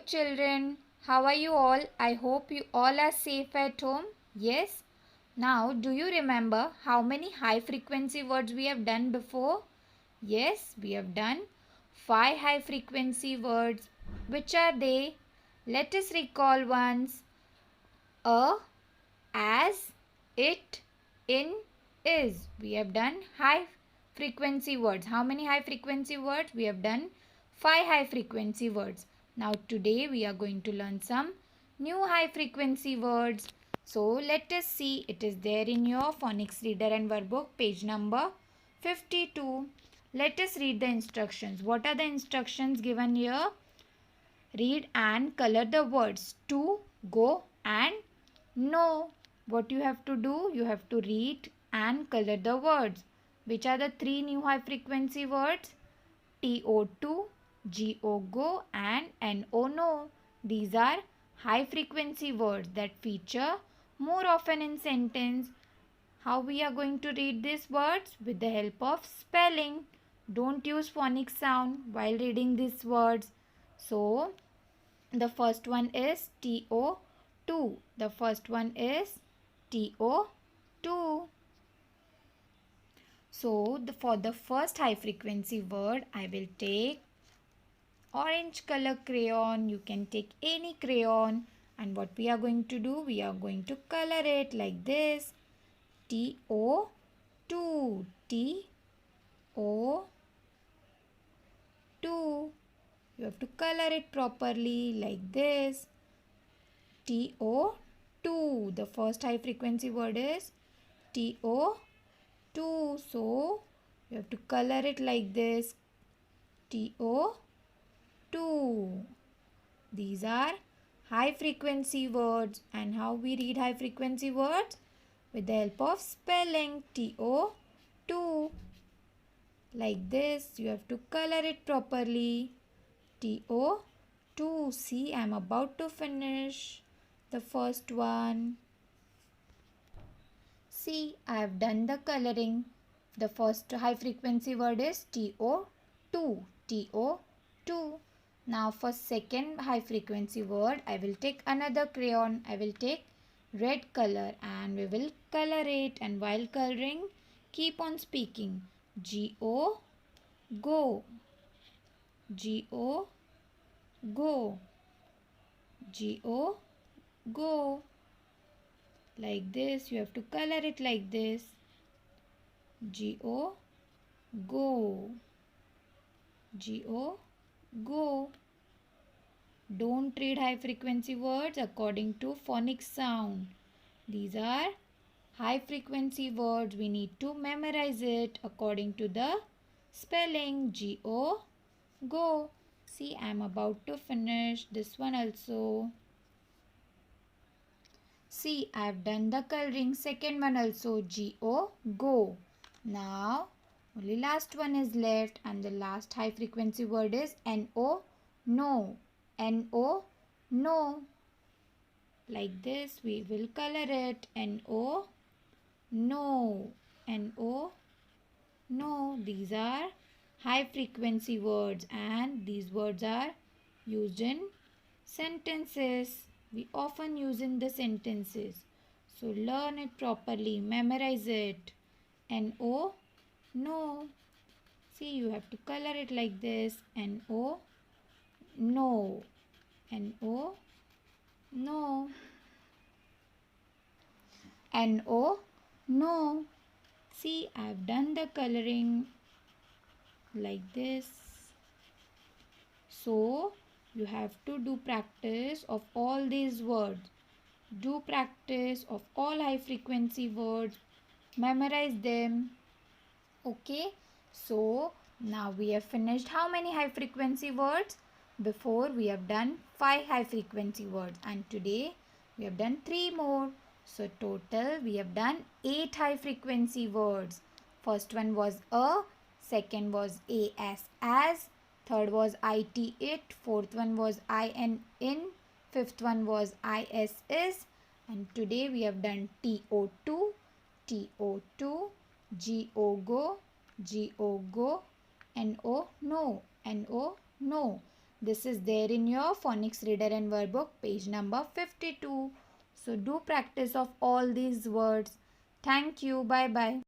children, how are you all? I hope you all are safe at home. Yes? Now, do you remember how many high frequency words we have done before? Yes, we have done 5 high frequency words. Which are they? Let us recall once. A, as, it, in, is. We have done high frequency words. How many high frequency words? We have done 5 high frequency words. Now today we are going to learn some new high frequency words. So let us see. It is there in your phonics reader and workbook, page number 52. Let us read the instructions. What are the instructions given here? Read and color the words to, go and no. What you have to do? You have to read and color the words. Which are the 3 new high frequency words? TO2, GO go and NO no. These are high frequency words that feature more often in sentence. How we are going to read these words? With the help of spelling. Don't use phonic sound while reading these words. So, the first one is TO2. The first one is TO2. So, for the first high frequency word, I will take orange color crayon. You can take any crayon. And what we are going to do? We are going to color it like this. TO2. TO2. You have to color it properly like this. TO2. The first high frequency word is TO2. So, you have to color it like this. TO2. These are high frequency words. And how we read high frequency words? With the help of spelling. TO2. Like this. You have to color it properly. TO2. See, I am about to finish the first one. See, I have done the coloring. The first high frequency word is TO2. TO2. Now for second high frequency word, I will take another crayon. I will take red color and we will color it. And while coloring, keep on speaking. GO, go. GO, go. GO, go. Like this. You have to color it like this. GO, go. GO, go. Don't read high frequency words according to phonic sound. These are high frequency words. We need to memorize it according to the spelling. GO, go. See, I am about to finish this one also. See, I have done the coloring. Second one also. GO, go. Now, only last one is left and the last high frequency word is NO, no. NO, no. Like this, we will color it. NO, no. NO, no. These are high frequency words and these words are used in sentences. We often use in the sentences. So learn it properly, memorize it. NO, no. See, you have to color it like this. NO, no. NO, no. NO, no. See, I have done the coloring like this. So, you have to do practice of all these words. Do practice of all high frequency words. Memorize them. Okay. So, now we have finished how many high frequency words? Before we have done 5 high frequency words and today we have done 3 more. So, total we have done 8 high frequency words. First one was a, second was as, third was it, fourth one was in, fifth one was is, and today we have done TO2, GO go, NO no, NO no. This is there in your phonics reader and word book, page number 52. So do practice of all these words. Thank you. Bye bye.